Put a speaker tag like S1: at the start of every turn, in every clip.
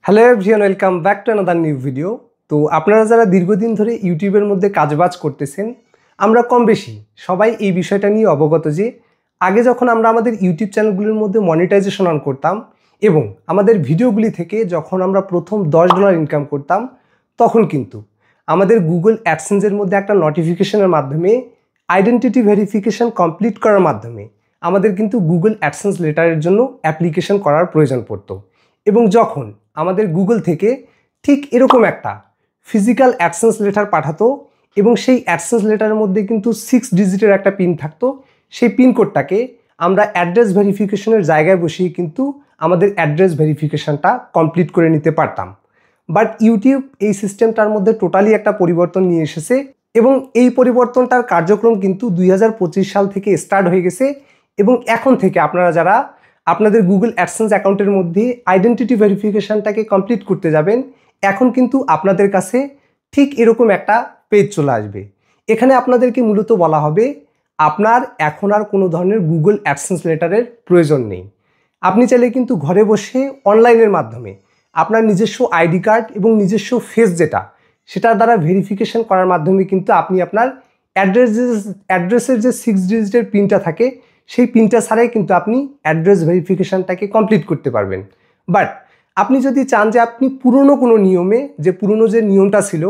S1: Hello everyone, welcome back to another new video. তো আপনারা যারা দীর্ঘদিন ধরে ইউটিউবের মধ্যে কাজবাজ করতেছেন, আমরা কম বেশি সবাই এই বিষয়টা নিয়ে অবগত যে আগে যখন আমরা আমাদের ইউটিউব চ্যানেলগুলির মধ্যে মনিটাইজেশন অন করতাম এবং আমাদের ভিডিওগুলি থেকে যখন আমরা প্রথম $10 ইনকাম করতাম, তখন কিন্তু আমাদের গুগল অ্যাডসেন্সের মধ্যে একটা নোটিফিকেশনের মাধ্যমে আইডেন্টিটি ভেরিফিকেশন কমপ্লিট করার মাধ্যমে আমাদের কিন্তু গুগল অ্যাডসেন্স লেটারের জন্য অ্যাপ্লিকেশন করার প্রয়োজন পড়তো। এবং যখন আমাদের গুগল থেকে ঠিক এরকম একটা ফিজিক্যাল অ্যাডসেন্স লেটার পাঠাতো এবং সেই অ্যাডসেন্স লেটারের মধ্যে কিন্তু 6 ডিজিটের একটা পিন থাকতো, সেই পিন কোডটাকে আমরা অ্যাড্রেস ভেরিফিকেশনের জায়গায় বসিয়ে কিন্তু আমাদের অ্যাড্রেস ভেরিফিকেশনটা কমপ্লিট করে নিতে পারতাম। বাট ইউটিউব এই সিস্টেমটার মধ্যে টোটালি একটা পরিবর্তন নিয়ে এসেছে এবং এই পরিবর্তনটার কার্যক্রম কিন্তু 2025 সাল থেকে স্টার্ট হয়ে গেছে। এবং এখন থেকে আপনারা যারা আপনাদের গুগল অ্যাডসেন্স অ্যাকাউন্টের মধ্যে আইডেন্টিটি ভেরিফিকেশনটাকে কমপ্লিট করতে যাবেন, এখন কিন্তু আপনাদের কাছে ঠিক এরকম একটা পেজ চলে আসবে। এখানে আপনাদেরকে মূলত বলা হবে আপনার এখন আর কোনো ধরনের গুগল অ্যাডসেন্স লেটারের প্রয়োজন নেই। আপনি চাইলে কিন্তু ঘরে বসে অনলাইনের মাধ্যমে আপনার নিজস্ব আইডি কার্ড এবং নিজস্ব ফেস যেটা সেটার দ্বারা ভেরিফিকেশন করার মাধ্যমে কিন্তু আপনি আপনার অ্যাড্রেসের যে 6 ডিজিটের পিনটা থাকে সেই পিনটা ছাড়াই কিন্তু আপনি অ্যাড্রেস ভেরিফিকেশনটাকে কমপ্লিট করতে পারবেন। বাট আপনি যদি চান যে আপনি পুরনো কোনো নিয়মে পুরনো যে নিয়মটা ছিল,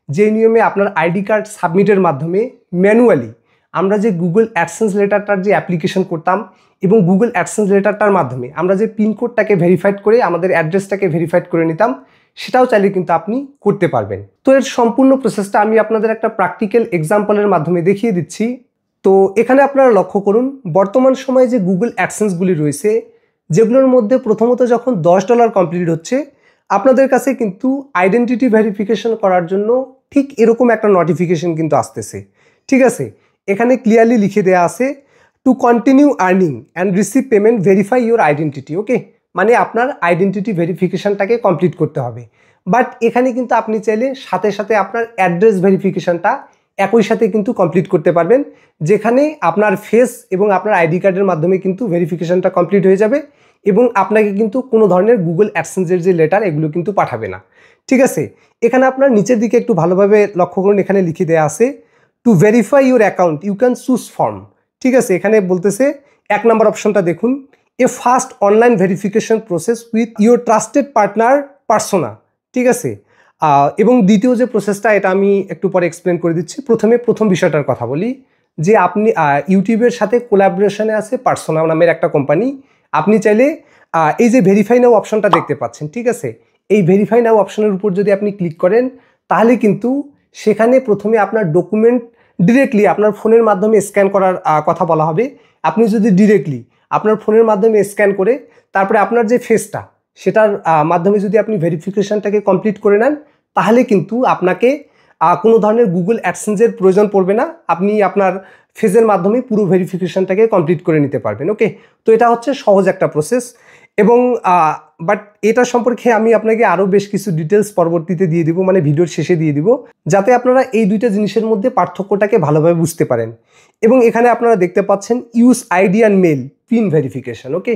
S1: যে নিয়মে আপনার আইডি কার্ড সাবমিটের মাধ্যমে ম্যানুয়ালি আমরা যে গুগল অ্যাডসেন্স লেটারটার যে অ্যাপ্লিকেশন করতাম এবং গুগল অ্যাডসেন্স লেটারটার মাধ্যমে আমরা যে পিনকোডটাকে ভেরিফাইড করে আমাদের অ্যাড্রেসটাকে ভেরিফাইড করে নিতাম, সেটাও চাইলে কিন্তু আপনি করতে পারবেন। তো এর সম্পূর্ণ প্রসেসটা আমি আপনাদের একটা প্র্যাকটিক্যাল এক্সাম্পলের মাধ্যমে দেখিয়ে দিচ্ছি। তো এখানে আপনারা লক্ষ্য করুন, বর্তমান সময়ে যে গুগল অ্যাডসেন্সগুলি রয়েছে, যেগুলোর মধ্যে প্রথমত যখন $10 কমপ্লিট হচ্ছে, আপনাদের কাছে কিন্তু আইডেন্টিটি ভেরিফিকেশন করার জন্য ঠিক এরকম একটা নোটিফিকেশন কিন্তু আসতেছে। ঠিক আছে, এখানে ক্লিয়ারলি লিখে দেওয়া আছে to continue earning and receive payment verify your identity. Okay, মানে আপনার আইডেন্টিটি ভেরিফিকেশনটাকে কমপ্লিট করতে হবে। বাট এখানে কিন্তু আপনি চাইলে সাথে সাথে আপনার অ্যাড্রেস ভেরিফিকেশনটা একই সাথে কিন্তু কমপ্লিট করতে পারবেন, যেখানে আপনার ফেস এবং আপনার আইডি কার্ডের মাধ্যমে কিন্তু ভেরিফিকেশনটা কমপ্লিট হয়ে যাবে এবং আপনাকে কিন্তু কোনো ধরনের গুগল অ্যাডসেন্সের যে লেটার এগুলো কিন্তু পাঠাবে না। ঠিক আছে, এখানে আপনার নিচের দিকে একটু ভালোভাবে লক্ষ্য করুন, এখানে লিখে দেওয়া আছে to verify your account you can choose form. ঠিক আছে, এখানে বলতেছে 1 নম্বর অপশনটা দেখুন, a fast online verification process with your trusted partner Persona. ঠিক আছে, এবং দ্বিতীয় যে প্রসেসটা এটা আমি একটু পরে এক্সপ্লেন করে দিচ্ছি। প্রথম বিষয়টার কথা বলি যে আপনি ইউটিউবের সাথে কোলাবোরেশনে আছে পার্সোনা নামের একটা কোম্পানি। আপনি চাইলে এই যে ভেরিফাই নাও অপশনটা দেখতে পাচ্ছেন, ঠিক আছে, এই ভেরিফাই নাও অপশনের উপর যদি আপনি ক্লিক করেন, তাহলে কিন্তু সেখানে প্রথমে আপনার ডকুমেন্ট ডিরেক্টলি আপনার ফোনের মাধ্যমে স্ক্যান করার কথা বলা হবে। আপনি যদি ডিরেক্টলি আপনার ফোনের মাধ্যমে স্ক্যান করে তারপরে আপনার যে ফেসটা সেটার মাধ্যমে যদি আপনি ভেরিফিকেশনটাকে কমপ্লিট করে নেন, তাহলে কিন্তু আপনাকে কোনো ধরনের গুগল অ্যাডসেন্সের প্রয়োজন পড়বে না। আপনি আপনার ফেজের মাধ্যমে পুরো ভেরিফিকেশনটাকে কমপ্লিট করে নিতে পারবেন। ওকে, তো এটা হচ্ছে সহজ একটা প্রসেস এবং বাট এটা সম্পর্কে আমি আপনাকে আরও বেশ কিছু ডিটেলস পরবর্তীতে দিয়ে দিব, মানে ভিডিওর শেষে দিয়ে দিব, যাতে আপনারা এই দুইটা জিনিসের মধ্যে পার্থক্যটাকে ভালোভাবে বুঝতে পারেন। এবং এখানে আপনারা দেখতে পাচ্ছেন use ID and mail pin verification. Okay,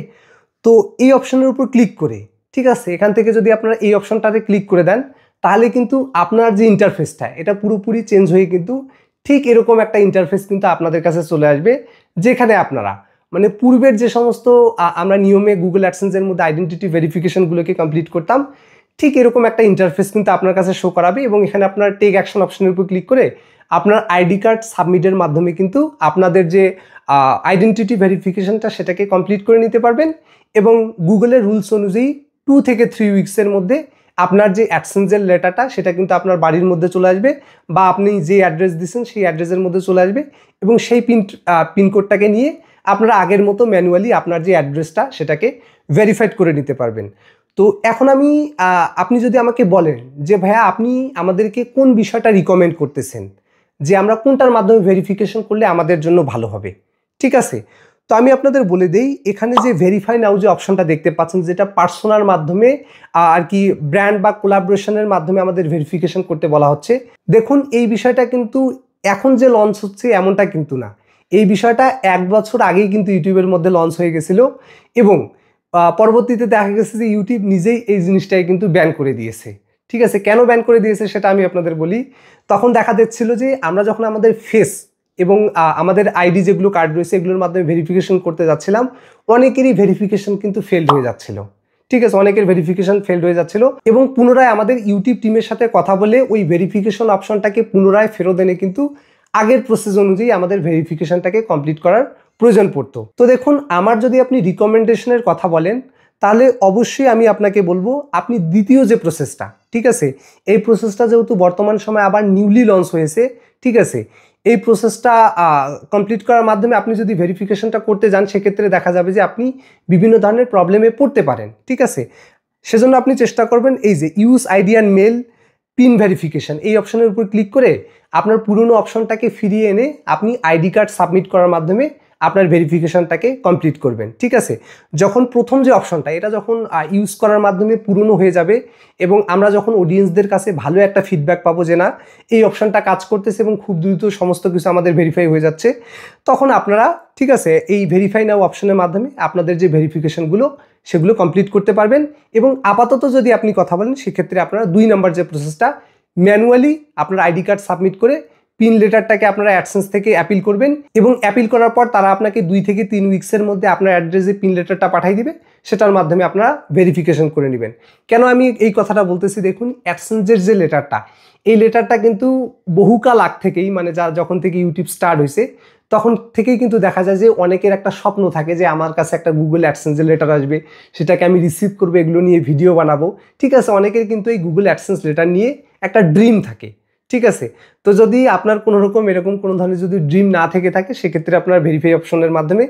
S1: তো এই অপশনের উপর ক্লিক করে, ঠিক আছে, এখান থেকে যদি আপনারা এই অপশনটাতে ক্লিক করে দেন, তাহলে কিন্তু আপনার যে ইন্টারফেসটা এটা পুরোপুরি চেঞ্জ হয়ে কিন্তু ঠিক এরকম একটা ইন্টারফেস কিন্তু আপনাদের কাছে চলে আসবে, যেখানে আপনারা মানে পূর্বের যে সমস্ত আমরা নিয়মে গুগল অ্যাডসেন্সের মধ্যে আইডেন্টিটি ভেরিফিকেশনগুলোকে কমপ্লিট করতাম, ঠিক এরকম একটা ইন্টারফেস কিন্তু আপনার কাছে শো করাবে। এবং এখানে আপনার টেক অ্যাকশন অপশনের উপর ক্লিক করে আপনার আইডি কার্ড সাবমিটের মাধ্যমে কিন্তু আপনাদের যে আইডেন্টিটি ভেরিফিকেশনটা সেটাকে কমপ্লিট করে নিতে পারবেন। এবং গুগলের রুলস অনুযায়ী 2 থেকে 3 উইকসের মধ্যে আপনার যে অ্যাডসেন্সের লেটারটা সেটা কিন্তু আপনার বাড়ির মধ্যে চলে আসবে, বা আপনি যে অ্যাড্রেস দিচ্ছেন সেই অ্যাড্রেসের মধ্যে চলে আসবে এবং সেই পিনকোডটাকে নিয়ে আপনারা আগের মতো ম্যানুয়ালি আপনার যে অ্যাড্রেসটা সেটাকে ভেরিফাইড করে নিতে পারবেন। তো এখন আপনি যদি আমাকে বলেন যে ভাইয়া আপনি আমাদেরকে কোন বিষয়টা রিকমেন্ড করতেছেন, যে আমরা কোনটার মাধ্যমে ভেরিফিকেশন করলে আমাদের জন্য ভালো হবে, ঠিক আছে, তো আমি আপনাদের বলে দেই, এখানে যে ভেরিফাই নাও যে অপশনটা দেখতে পাচ্ছেন, যেটা পার্সোনাল মাধ্যমে আর কি ব্র্যান্ড বা কোলাবোরেশনের মাধ্যমে আমাদের ভেরিফিকেশন করতে বলা হচ্ছে। দেখুন, এই বিষয়টা কিন্তু এখন যে লঞ্চ হচ্ছে এমনটা কিন্তু না। এই বিষয়টা 1 বছর আগেই কিন্তু ইউটিউবের মধ্যে লঞ্চ হয়ে গেছিল এবং পরবর্তীতে দেখা গেছে যে ইউটিউব নিজেই এই জিনিসটাই কিন্তু ব্যান করে দিয়েছে। ঠিক আছে, কেন ব্যান করে দিয়েছে সেটা আমি আপনাদের বলি। তখন দেখা যাচ্ছিল যে আমরা যখন আমাদের ফেস এবং আমাদের আইডি যেগুলো কার্ড রয়েছে এগুলোর মাধ্যমে ভেরিফিকেশন করতে যাচ্ছিলাম, অনেকেরই ভেরিফিকেশন কিন্তু ফেলড হয়ে যাচ্ছিল। ঠিক আছে, অনেকের ভেরিফিকেশন ফেলড হয়ে যাচ্ছিল এবং পুনরায় আমাদের ইউটিউব টিমের সাথে কথা বলে ওই ভেরিফিকেশন অপশনটাকে পুনরায় ফেরত এনে কিন্তু আগের প্রসেস অনুযায়ী আমাদের ভেরিফিকেশনটাকে কমপ্লিট করার প্রয়োজন পড়তো। তো দেখুন, আমার যদি আপনি রিকমেন্ডেশনের কথা বলেন তাহলে অবশ্যই আমি আপনাকে বলবো আপনি দ্বিতীয় যে প্রসেসটা, ঠিক আছে, এই প্রসেসটা যেহেতু বর্তমান সময় আবার নিউলি লঞ্চ হয়েছে, ঠিক আছে, এই প্রসেসটা কমপ্লিট করার মাধ্যমে আপনি যদি ভেরিফিকেশনটা করতে যান সেক্ষেত্রে দেখা যাবে যে আপনি বিভিন্ন ধরনের প্রবলেমে পড়তে পারেন। ঠিক আছে, সেজন্য আপনি চেষ্টা করবেন এই যে use ID and mail pin verification এই অপশনের উপর ক্লিক করে আপনার পুরনো অপশনটাকে ফিরিয়ে এনে আপনি আইডি কার্ড সাবমিট করার মাধ্যমে আপনার ভেরিফিকেশনটাকে কমপ্লিট করবেন। ঠিক আছে, যখন প্রথম যে অপশনটা এটা যখন ইউজ করার মাধ্যমে পুরনো হয়ে যাবে এবং আমরা যখন অডিয়েন্সদের কাছে ভালো একটা ফিডব্যাক পাবো যে না এই অপশনটা কাজ করতেছে এবং খুব দ্রুত সমস্ত কিছু আমাদের ভেরিফাই হয়ে যাচ্ছে, তখন আপনারা ঠিক আছে এই ভেরিফাই নাও অপশনের মাধ্যমে আপনাদের যে ভেরিফিকেশনগুলো সেগুলো কমপ্লিট করতে পারবেন। এবং আপাতত যদি আপনি কথা বলেন সেক্ষেত্রে আপনারা 2 নম্বর যে প্রসেসটা ম্যানুয়ালি আপনার আইডি কার্ড সাবমিট করে পিন লেটারটাকে আপনারা অ্যাডসেন্স থেকে অ্যাপিল করবেন এবং অ্যাপিল করার পর তারা আপনাকে 2 থেকে 3 উইক্সের মধ্যে আপনার অ্যাড্রেসে পিন লেটারটা পাঠিয়ে দিবে, সেটার মাধ্যমে আপনারা ভেরিফিকেশন করে নেবেন। কেন আমি এই কথাটা বলতেছি, দেখুন অ্যাডসেন্সের যে লেটারটা এই লেটারটা কিন্তু বহুকাল আগ থেকেই মানে যখন থেকে ইউটিউব স্টার্ট হয়েছে তখন থেকেই কিন্তু দেখা যায় যে অনেকের একটা স্বপ্ন থাকে যে আমার কাছে একটা গুগল অ্যাডসেন্সের লেটার আসবে, সেটাকে আমি রিসিভ করবো, এগুলো নিয়ে ভিডিও বানাবো। ঠিক আছে, অনেকের কিন্তু এই গুগল অ্যাডসেন্স লেটার নিয়ে একটা ড্রিম থাকে। ঠিক আছে, তো যদি আপনার কোনো রকম এরকম কোনো ধরনের যদি ড্রিম না থেকে থাকে সেক্ষেত্রে আপনার ভেরিফাই অপশনের মাধ্যমে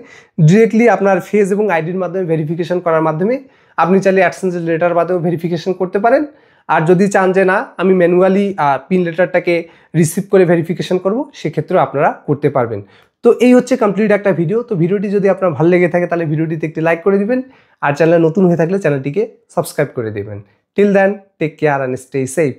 S1: ডিরেক্টলি আপনার ফেস এবং আইডির মাধ্যমে ভেরিফিকেশন করার মাধ্যমে আপনি চাইলে অ্যাডসেন্সের লেটার বাদেও ভেরিফিকেশন করতে পারেন। আর যদি চান যে না আমি ম্যানুয়ালি পিন লেটারটাকে রিসিভ করে ভেরিফিকেশন করব, সেক্ষেত্রেও আপনারা করতে পারবেন। তো এই হচ্ছে কমপ্লিট একটা ভিডিও। তো ভিডিওটি যদি আপনার ভালো লেগে থাকে তাহলে ভিডিওটিতে একটি লাইক করে দিবেন আর চ্যানেলে নতুন হয়ে থাকলে চ্যানেলটিকে সাবস্ক্রাইব করে দেবেন। Till then take care and stay safe.